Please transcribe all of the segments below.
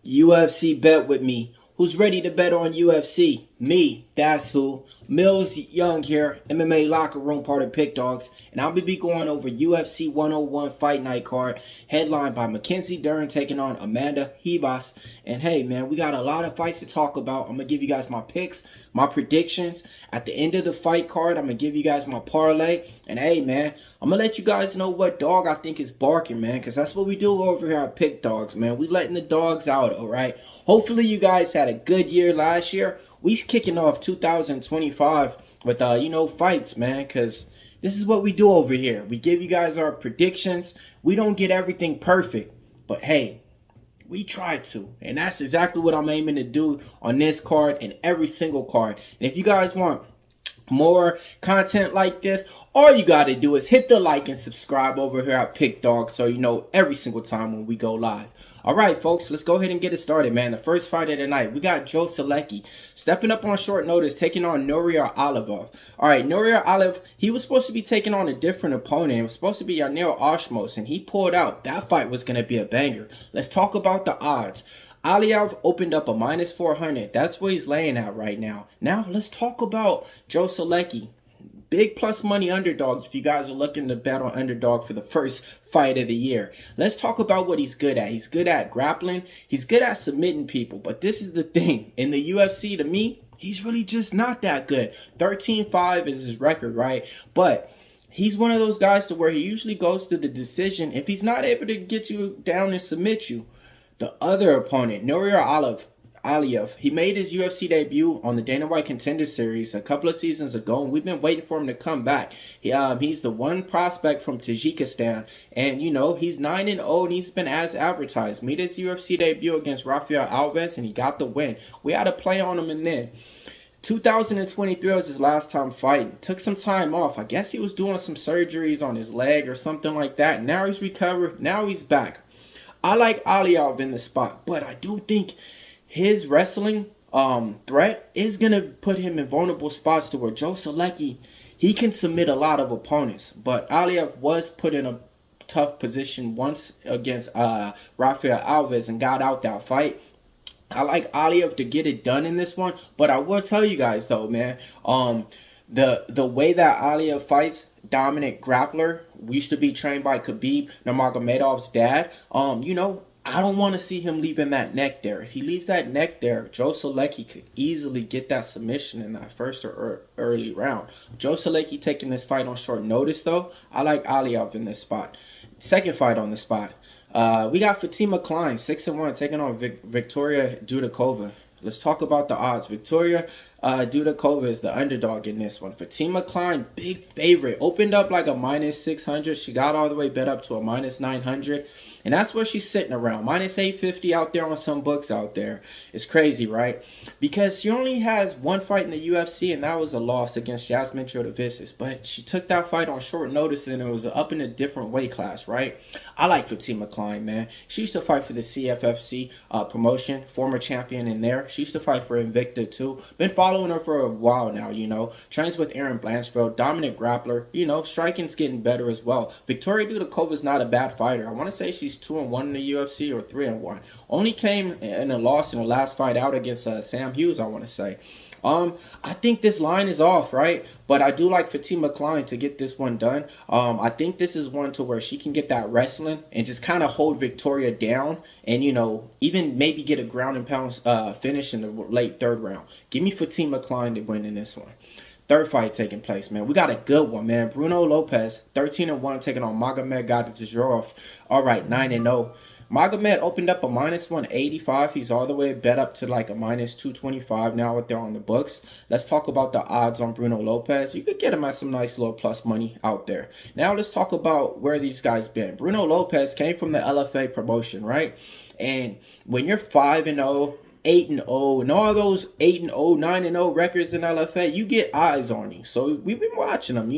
UFC bet with me. Who's ready to bet on UFC? Me, that's who. Millz Young here, MMA Locker Room, part of Pick Dawgz, and I'll be going over UFC 101 Fight Night card, headlined by Dern taking on Amanda Ribas. And hey, man, we got a lot of fights to talk about. I'm gonna give you guys my picks, my predictions. At the end of the fight card, I'm gonna give you guys my parlay. And hey, man, I'm gonna let you guys know what dog I think is barking, man, because that's what we do over here at Pick Dawgz, man. We letting the dogs out, all right? Hopefully, you guys had a good year last year. We kicking off 2025 with fights, man, because this is what we do over here. We give you guys our predictions. We don't get everything perfect, but hey, we try to, and that's exactly what I'm aiming to do on this card and every single card. And if you guys want more content like this, all you got to do is hit the like and subscribe over here at Pick Dawgz, so you know every single time when we go live. All right, folks, let's go ahead and get it started, man. The first fight of the night, we got Joe Solecki stepping up on short notice, taking on Aliev. All right, Aliev, he was supposed to be taking on a different opponent. It was supposed to be Yarnell Oshmos, and he pulled out. That fight was going to be a banger. Let's talk about the odds. Aliev opened up a -400. That's where he's laying at right now. Now, let's talk about Joe Solecki. Big plus money underdogs if you guys are looking to bet on underdog for the first fight of the year. Let's talk about what he's good at. He's good at grappling. He's good at submitting people. But this is the thing. In the UFC, to me, he's really just not that good. 13-5 is his record, right? But he's one of those guys to where he usually goes to the decision if he's not able to get you down and submit you. The other opponent, Aliev, he made his UFC debut on the Dana White Contender Series a couple of seasons ago, and we've been waiting for him to come back. He's the one prospect from Tajikistan, and he's 9-0, and he's been as advertised. Made his UFC debut against Rafael Alves, and he got the win. We had a play on him, and then 2023 was his last time fighting. Took some time off. I guess he was doing some surgeries on his leg or something like that. Now he's recovered. Now he's back. I like Aliev in the spot, but I do think his wrestling threat is going to put him in vulnerable spots to where Joe Solecki, he can submit a lot of opponents. But Aliev was put in a tough position once against Rafael Alves and got out that fight. I like Aliev to get it done in this one, but I will tell you guys though, man, the way that Aliev fights, dominant grappler, used to be trained by Khabib Nurmagomedov's dad. I don't want to see him leaving that neck there. If he leaves that neck there, Joe Solecki could easily get that submission in that first or early round. Joe Solecki taking this fight on short notice, though. I like Aliev in this spot. Second fight on the spot. We got Kline, 6-1, taking on Victoria Dudakova. Let's talk about the odds. Victoria Dudakova is the underdog in this one. Kline, big favorite. Opened up like a -600. She got all the way bet up to a -900. And that's where she's sitting around. -850 out there on some books out there. It's crazy, right? Because she only has one fight in the UFC, and that was a loss against Jasmine Jodovicis. But she took that fight on short notice, and it was up in a different weight class, right? I like Kline, man. She used to fight for the CFFC promotion, former champion in there. She used to fight for Invicta, too. Been following her for a while now, Trains with Aaron Blanchfield, dominant grappler. Striking's getting better as well. Victoria Dudakova is not a bad fighter. I want to say she's 2-1 in the UFC or 3-1. Only came in a loss in the last fight out against Sam Hughes, I want to say. I think this line is off, right? But I do like Kline to get this one done. I think this is one to where she can get that wrestling and just kind of hold Victoria down and, even maybe get a ground and pound finish in the late third round. Give me Kline to win in this one. Third fight taking place, man. We got a good one, man. Bruno Lopez, 13-1, taking on Magomed Gadzhiyasulov. All right, 9-0. Magomed opened up a -185. He's all the way bet up to like a -225 now out there on the books. Let's talk about the odds on Bruno Lopez. You could get him at some nice little plus money out there. Now let's talk about where these guys been. Bruno Lopez came from the LFA promotion, right? And when you're 5-0, 8-0, and all those 8-0, 9-0 records in LFA, you get eyes on you. So we've been watching them,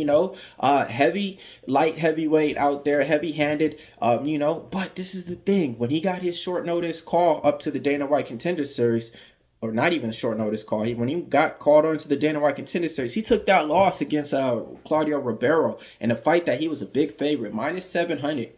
light heavyweight out there, heavy-handed, But this is the thing. When he got his short notice call up to the Dana White Contender Series, or not even a short notice call, when he got called onto the Dana White Contender Series, he took that loss against Claudio Ribeiro in a fight that he was a big favorite, -700.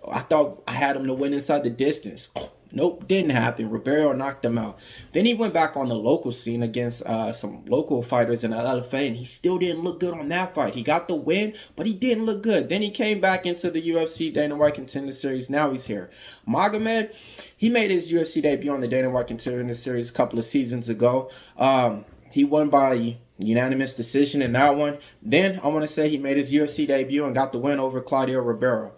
I thought I had him to win inside the distance. Nope, didn't happen. Ribeiro knocked him out. Then he went back on the local scene against some local fighters in the LFA, and he still didn't look good on that fight. He got the win, but he didn't look good. Then he came back into the UFC Dana White Contender Series. Now he's here. Magomed, he made his UFC debut on the Dana White Contender Series a couple of seasons ago. He won by unanimous decision in that one. Then I want to say he made his UFC debut and got the win over Claudio Ribeiro.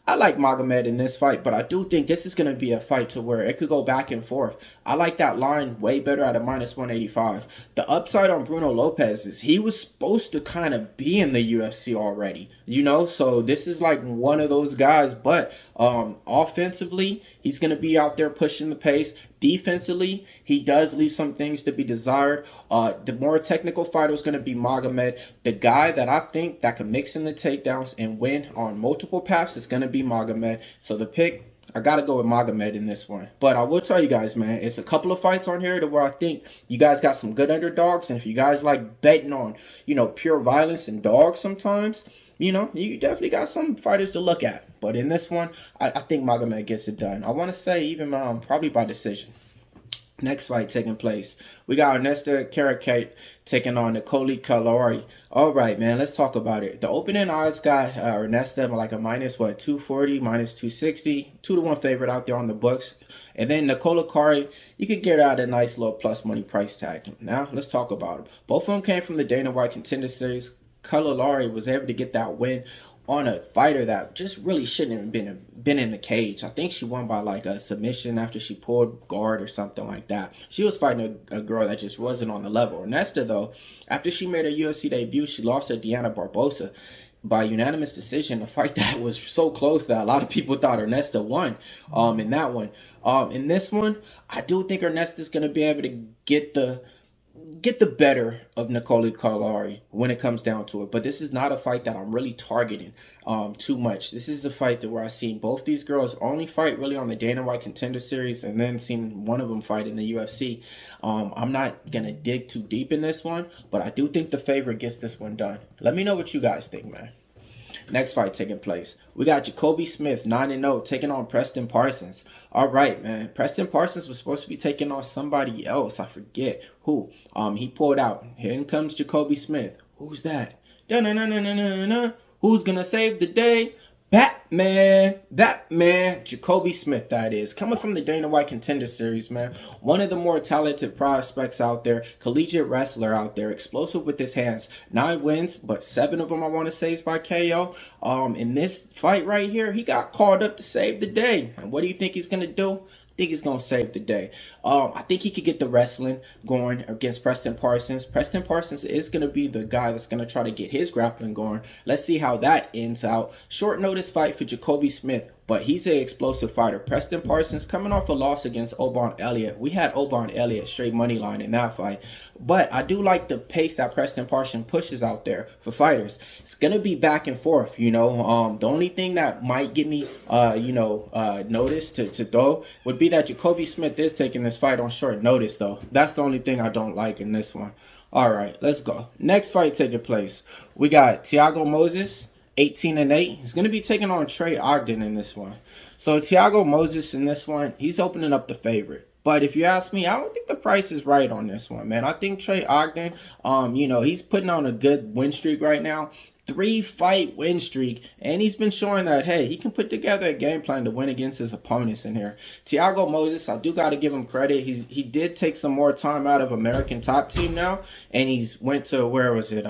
I like Magomed in this fight, but I do think this is going to be a fight to where it could go back and forth. I like that line way better at a -185. The upside on Bruno Lopez is he was supposed to kind of be in the UFC already, you know? So this is like one of those guys, but offensively, he's going to be out there pushing the pace. Defensively, he does leave some things to be desired. The more technical fighter is going to be Magomed. The guy that I think that can mix in the takedowns and win on multiple paths is going to be Magomed. So the pick, I got to go with Magomed in this one. But I will tell you guys, man, it's a couple of fights on here to where I think you guys got some good underdogs. And if you guys like betting on, you know, pure violence and dogs sometimes, you know, you definitely got some fighters to look at. But in this one, I think Magomed gets it done. I want to say even probably by decision. Next fight taking place. We got Ernesto Kareckaite taking on Nicole Caliari. All right, man, let's talk about it. The opening odds got Ernesto like a -240, -260, 2-1 favorite out there on the books. And then Nicole Caliari, you could get out a nice little plus money price tag. Now, let's talk about them. Both of them came from the Dana White Contender Series. Caliari was able to get that win on a fighter that just really shouldn't have been in the cage. I think she won by like a submission after she pulled guard or something like that. She was fighting a girl that just wasn't on the level. Ernesto, though, after she made her UFC debut, she lost to Diana Barbosa by unanimous decision, a fight that was so close that a lot of people thought Ernesto won in that one. In this one, I do think Ernesto's going to be able to get the better of Nicole Caliari when it comes down to it. But this is not a fight that I'm really targeting too much. This is a fight where I've seen both these girls only fight really on the Dana White Contender Series and then seen one of them fight in the UFC. I'm not going to dig too deep in this one, but I do think the favorite gets this one done. Let me know what you guys think, man. Next fight taking place. We got Jacoby Smith, 9-0, taking on Preston Parsons. All right, man. Preston Parsons was supposed to be taking on somebody else. I forget who. He pulled out. Here comes Jacoby Smith. Who's that? Da-na-na-na-na-na-na. Who's going to save the day? Batman, that man, Jacoby Smith, that is. Coming from the Dana White Contender Series, man. One of the more talented prospects out there. Collegiate wrestler out there. Explosive with his hands. 9 wins, but 7 of them I want to say is by KO. In this fight right here, he got called up to save the day. And what do you think he's going to do? I think he's going to save the day. I think he could get the wrestling going against Preston Parsons. Preston Parsons is going to be the guy that's going to try to get his grappling going. Let's see how that ends out. Short notice fight for Jacoby Smith, but he's an explosive fighter. Preston Parsons coming off a loss against Aliev. We had Aliev straight money line in that fight. But I do like the pace that Preston Parsons pushes out there for fighters. It's going to be back and forth, you know. The only thing that might give me, notice to throw would be that Jacoby Smith is taking this fight on short notice, though. That's the only thing I don't like in this one. All right, let's go. Next fight taking place. We got Thiago Moises, 18-8. He's going to be taking on Trey Ogden in this one. So Thiago Moises in this one, he's opening up the favorite. But if you ask me, I don't think the price is right on this one, man. I think Trey Ogden, he's putting on a good win streak right now. 3-fight win streak, and he's been showing that, hey, he can put together a game plan to win against his opponents in here. Thiago Moises, I do got to give him credit. He did take some more time out of American Top Team now, and he's went to, where was it?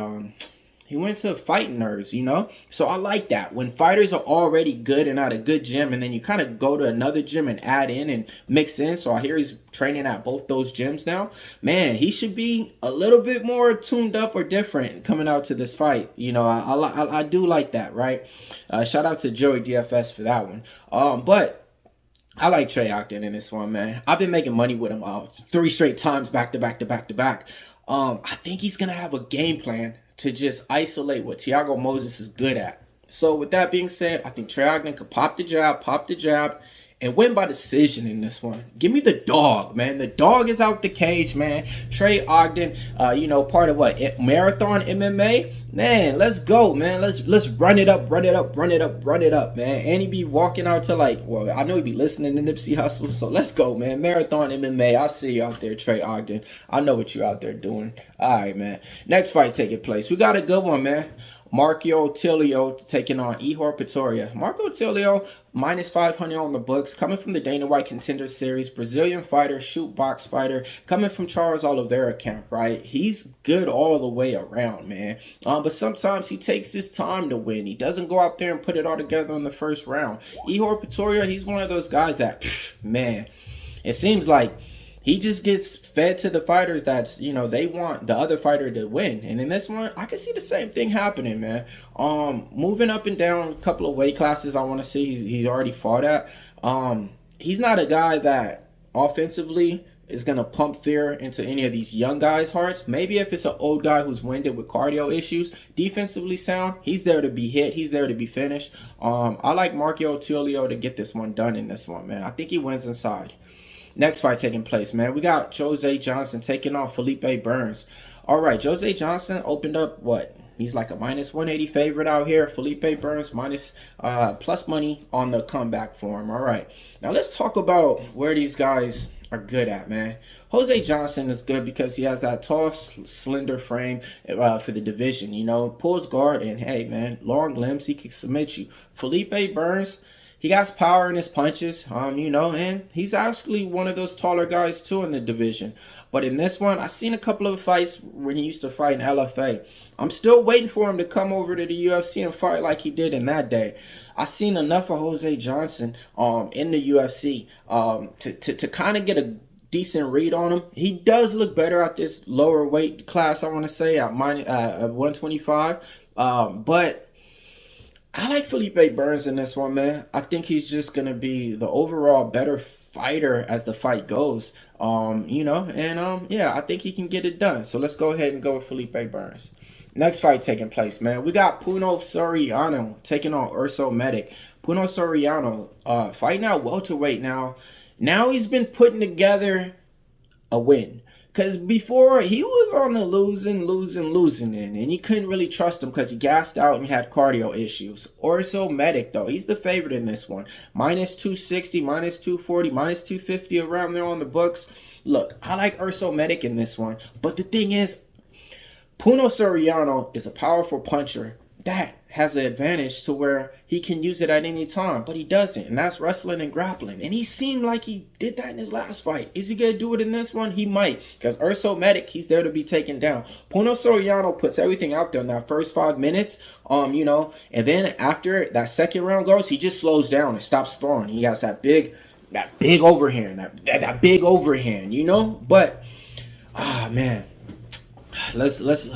He went to Fighting Nerds, you know? So I like that. When fighters are already good and at a good gym, and then you kind of go to another gym and add in and mix in. So I hear he's training at both those gyms now. Man, he should be a little bit more tuned up or different coming out to this fight. You know, I do like that, right? Shout out to Joey DFS for that one. But I like Trey Ogden in this one, man. I've been making money with him 3 straight times back to back to back to back. I think he's going to have a game plan to just isolate what Thiago Moises is good at. So with that being said, I think Trey Ogden could pop the jab, and win by decision in this one. Give me the dog, man. The dog is out the cage, man. Trey Ogden, part of what? Marathon MMA? Man, let's go, man. Let's run it up, man. And he be walking out to I know he be listening to Nipsey Hussle, so let's go, man. Marathon MMA. I see you out there, Trey Ogden. I know what you out there doing. All right, man. Next fight taking place. We got a good one, man. Marco Tulio taking on Ihor Potieria. Marco Tulio, minus 500 on the books, coming from the Dana White Contender Series, Brazilian fighter, shoot box fighter, coming from Charles Oliveira camp, right? He's good all the way around, man. But sometimes he takes his time to win. He doesn't go out there and put it all together in the first round. Ihor Potieria, he's one of those guys that, man, it seems like he just gets fed to the fighters that's, they want the other fighter to win. And in this one, I can see the same thing happening, man. Moving up and down a couple of weight classes I want to see he's already fought at. He's not a guy that offensively is going to pump fear into any of these young guys' hearts. Maybe if it's an old guy who's winded with cardio issues, defensively sound, he's there to be hit. He's there to be finished. I like Marco Tulio to get this one done in this one, man. I think he wins inside. Next fight taking place, man. We got Jose Johnson taking on Felipe Burns. All right, Jose Johnson opened up what? He's like a minus 180 favorite out here. Felipe Burns minus plus money on the comeback for him. All right. Now let's talk about where these guys are good at, man. Jose Johnson is good because he has that tall, slender frame for the division. Pulls guard and, hey, man, long limbs. He can submit you. Felipe Burns, he got power in his punches, and he's actually one of those taller guys too in the division. But in this one, I seen a couple of fights when he used to fight in LFA. I'm still waiting for him to come over to the UFC and fight like he did in that day. I seen enough of Jose Johnson in the UFC to kind of get a decent read on him. He does look better at this lower weight class, I want to say, at 125. But I like Felipe Burns in this one, man. I think he's just going to be the overall better fighter as the fight goes. I think he can get it done. So let's go ahead and go with Felipe Burns. Next fight taking place, man. We got Puno Soriano taking on Urso Medic. Puno Soriano fighting out welterweight now. Now he's been putting together a win. Because before, he was on the losing end. And you couldn't really trust him because he gassed out and had cardio issues. Orso Medic, though, he's the favorite in this one. Minus 260, minus 240, minus 250 around there on the books. Look, I like Urso Medic in this one. But the thing is, Puno Soriano is a powerful puncher that has an advantage to where he can use it at any time, but he doesn't, and that's wrestling and grappling. And he seemed like he did that in his last fight. Is he gonna do it in this one? He might, because Urso Medic, he's there to be taken down. Puno Soriano puts everything out there in that first 5 minutes, and then after that second round goes, he just slows down and stops throwing. He has that big overhand, that big overhand, But man, let's.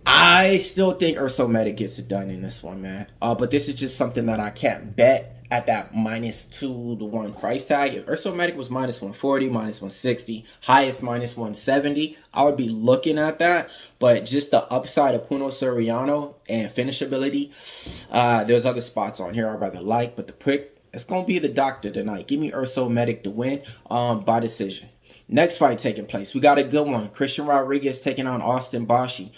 I still think Urso Medic gets it done in this one, man. But this is just something that I can't bet at that minus 2-to-1 price tag. If Urso Medic was minus 140, minus 160, highest minus 170, I would be looking at that. But just the upside of Puno Soriano and finishability, there's other spots on here I'd rather like. But the pick, it's going to be the doctor tonight. Give me Urso Medic to win by decision. Next fight taking place. We got a good one. Christian Rodriguez taking on Austin Bashy.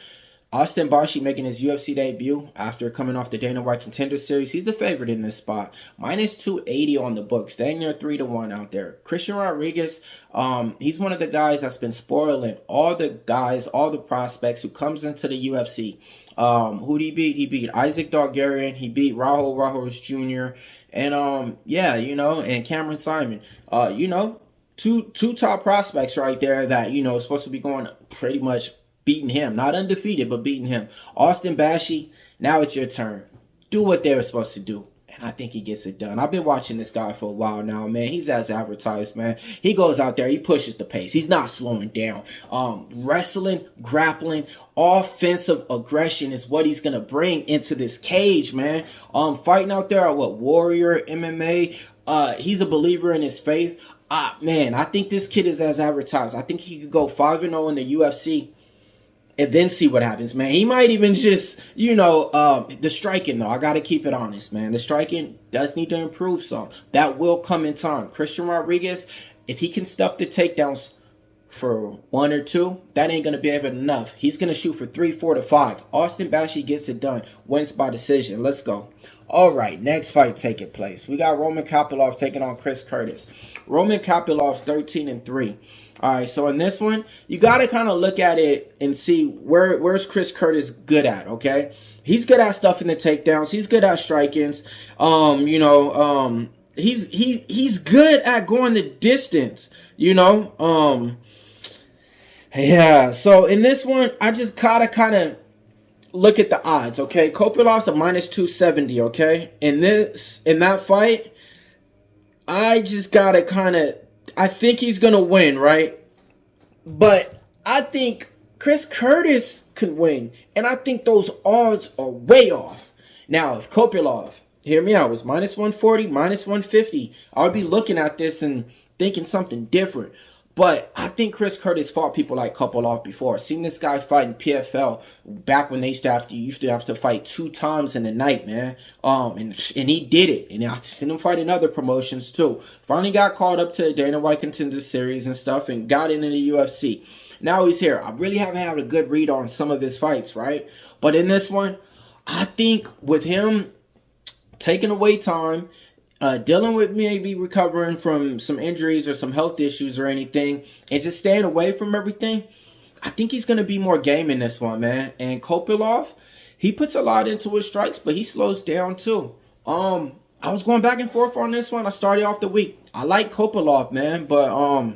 Austin Bashy making his UFC debut after coming off the Dana White Contender Series. He's the favorite in this spot. Minus 280 on the book. Staying there 3-1 out there. Christian Rodriguez, he's one of the guys that's been spoiling all the guys, all the prospects who comes into the UFC. Who did he beat? He beat Isaac Dargarian. He beat Rahul Ramos Jr. And, and Cameron Simon. Two top prospects right there that, supposed to be going pretty much beating him. Not undefeated, but beating him. Austin Bashy, now it's your turn. Do what they were supposed to do. And I think he gets it done. I've been watching this guy for a while now, man. He's as advertised, man. He goes out there. He pushes the pace. He's not slowing down. Wrestling, grappling, offensive aggression is what he's going to bring into this cage, man. Fighting out there at Warrior MMA. He's a believer in his faith. Man, I think this kid is as advertised. I think he could go 5-0 in the UFC. and then see what happens, man. He might even just, the striking, though. I got to keep it honest, man. The striking does need to improve some. That will come in time. Christian Rodriguez, if he can stuff the takedowns for 1 or 2, that ain't going to be enough. He's going to shoot for 3, 4 to 5. Austin Bashy gets it done. Wins by decision. Let's go. All right, next fight taking place. We got Roman Kopylov taking on Chris Curtis. Roman Kopylov's 13-3. All right, so in this one, you got to kind of look at it and see where's Chris Curtis good at, okay? He's good at stuffing the takedowns. He's good at strike-ins. He's good at going the distance, Yeah, so in this one, I just gotta kind of look at the odds, okay? Kopylov's a -270, okay? In that fight, I just gotta I think he's gonna win, right? But I think Chris Curtis could win, and I think those odds are way off. Now, if Kopylov, hear me out, was -140, -150, I would be looking at this and thinking something different. But I think Chris Curtis fought people like Kopylov before. I've seen this guy fight in PFL back when they used to have to fight 2 times in a night, man. And he did it. And I've seen him fight in other promotions too. Finally got called up to the Dana White Contender Series and stuff and got into the UFC. Now he's here. I really haven't had a good read on some of his fights, right? But in this one, I think with him taking away time, dealing with maybe recovering from some injuries or some health issues or anything, and just staying away from everything, I think he's going to be more game in this one, man. And Kopylov, he puts a lot into his strikes, but he slows down too. I was going back and forth on this one. I started off the week. I like Kopylov, man, but I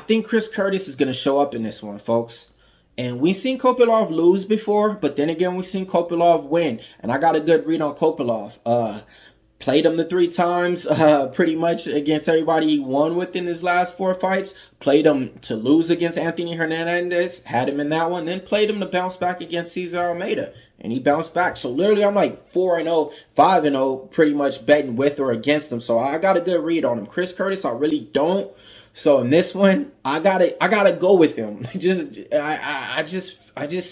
think Chris Curtis is going to show up in this one, folks. And we've seen Kopylov lose before, but then again, we've seen Kopylov win. And I got a good read on Kopylov. Played him the 3 times, pretty much against everybody he won with in his last 4 fights. Played him to lose against Anthony Hernandez, had him in that one. Then played him to bounce back against Cesar Almeida, and he bounced back. So literally, I'm like 4-0, 5-0, pretty much betting with or against him. So I got a good read on him. Chris Curtis, I really don't. So in this one, I gotta go with him. I just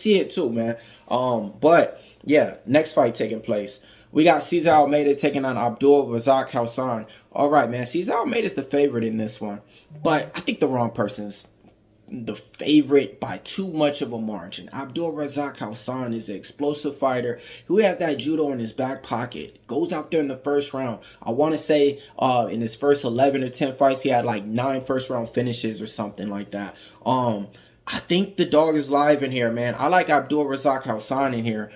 see it too, man. But yeah, next fight taking place. We got Cesar Almeida taking on Abdul Razak Hassan. All right, man. Cesar Almeida is the favorite in this one. But I think the wrong person's the favorite by too much of a margin. Abdul Razak Hassan is an explosive fighter who has that judo in his back pocket. Goes out there in the first round. I want to say in his first 11 or 10 fights, he had like 9 first-round finishes or something like that. I think the dog is live in here, man. I like Abdul Razak Hassan in here.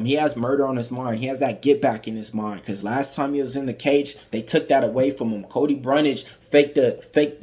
He has murder on his mind. He has that get back in his mind. Because last time he was in the cage, they took that away from him. Cody Brunage faked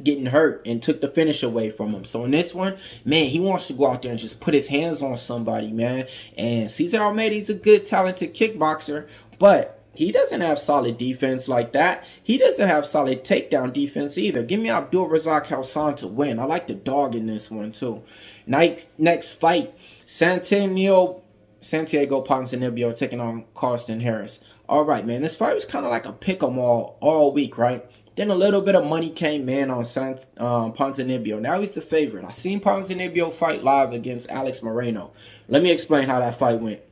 getting hurt and took the finish away from him. So in this one, man, he wants to go out there and just put his hands on somebody, man. And Cesar Almeida, he's a good, talented kickboxer. But he doesn't have solid defense like that. He doesn't have solid takedown defense either. Give me Abdul Razak Hassan to win. I like the dog in this one too. Next fight, Santiago Ponzinibbio taking on Carlston Harris. All right, man. This fight was kind of like a pick 'em all week, right? Then a little bit of money came in on Ponzinibbio. Now he's the favorite. I seen Ponzinibbio fight live against Alex Moreno. Let me explain how that fight went.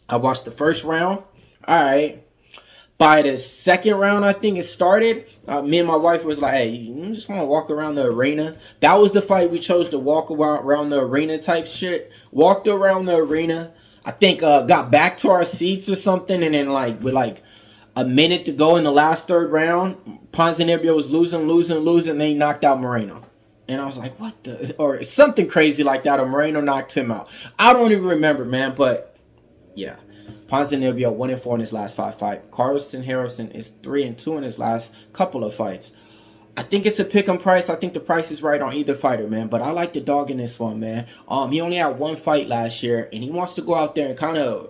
I watched the first round. All right. By the second round, I think it started, me and my wife was like, hey, you just want to walk around the arena? That was the fight we chose to walk around the arena type shit. Walked around the arena. I think got back to our seats or something. And then with a minute to go in the last third round, Ponzinibbio was losing. Then he knocked out Moreno. And I was like, what the? Or something crazy like that. Or Moreno knocked him out. I don't even remember, man. But yeah. Ponzinibbio 1-4 in his last 5 fights. Carlston Harrison is 3-2 in his last couple of fights. I think it's a pick-em price. I think the price is right on either fighter, man. But I like the dog in this one, man. He only had 1 fight last year, and he wants to go out there and kind of,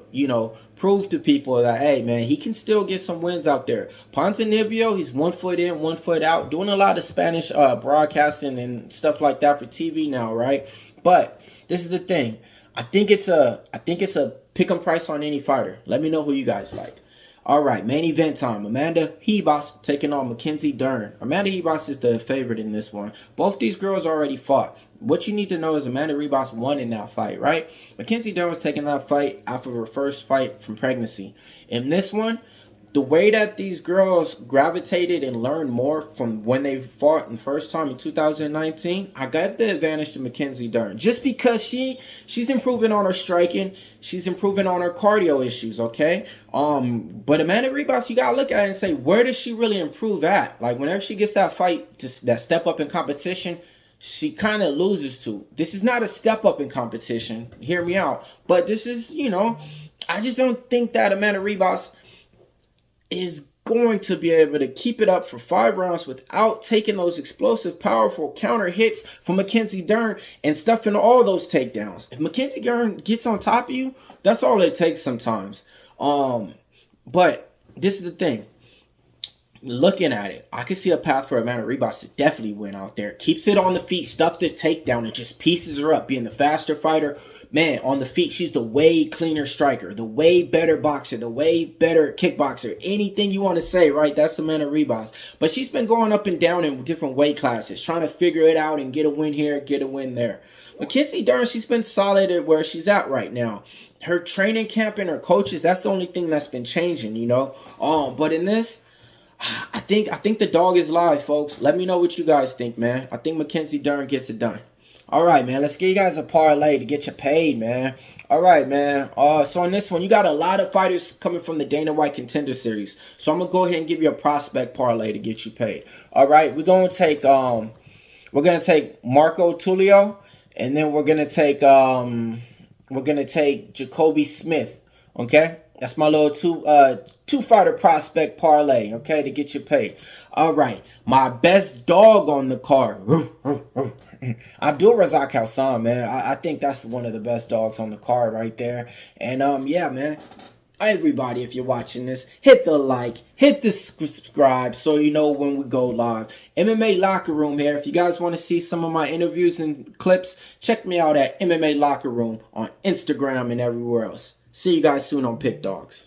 prove to people that, hey, man, he can still get some wins out there. Ponzinibbio, he's 1 foot in, 1 foot out, doing a lot of Spanish broadcasting and stuff like that for TV now, right? But this is the thing. I think it's a pick 'em price on any fighter. Let me know who you guys like. All right, main event time. Amanda Ribas taking on Mackenzie Dern. Amanda Ribas is the favorite in this one. Both these girls already fought. What you need to know is Amanda Ribas won in that fight, right? Mackenzie Dern was taking that fight after her first fight from pregnancy. In this one, the way that these girls gravitated and learned more from when they fought the first time in 2019, I got the advantage to Mackenzie Dern. Just because she's improving on her striking, she's improving on her cardio issues, okay? But Amanda Ribas, you gotta look at it and say, where does she really improve at? Like, whenever she gets that fight, that step up in competition, she kind of loses to. This is not a step up in competition, hear me out. But this is, I just don't think that Amanda Ribas is going to be able to keep it up for 5 rounds without taking those explosive, powerful counter hits from Mackenzie Dern and stuffing all those takedowns. If Mackenzie Dern gets on top of you, that's all it takes sometimes. But this is the thing. Looking at it, I can see a path for Amanda Ribas to definitely win out there. Keeps it on the feet, stuff the takedown, and just pieces her up. Being the faster fighter, man, on the feet, she's the way cleaner striker, the way better boxer, the way better kickboxer. Anything you want to say, right? That's Amanda Ribas. But she's been going up and down in different weight classes, trying to figure it out and get a win here, get a win there. Mackenzie Dern, she's been solid at where she's at right now. Her training camp and her coaches, that's the only thing that's been changing, But in this, I think the dog is live, folks. Let me know what you guys think, man. I think Mackenzie Dern gets it done. All right, man. Let's give you guys a parlay to get you paid, man. All right, man. So on this one, you got a lot of fighters coming from the Dana White Contender Series. So I'm gonna go ahead and give you a prospect parlay to get you paid. All right, we're gonna take Marco Tulio, and then we're gonna take Jacoby Smith. Okay. That's my little two fighter prospect parlay, okay, to get you paid. All right, my best dog on the card, Abdulrazak Alhassan, man. I think that's one of the best dogs on the card right there. And yeah, man. Everybody, if you're watching this, hit the like, hit the subscribe so you know when we go live. MMA Locker Room here. If you guys want to see some of my interviews and clips, check me out at MMA Locker Room on Instagram and everywhere else. See you guys soon on Pick Dawgz.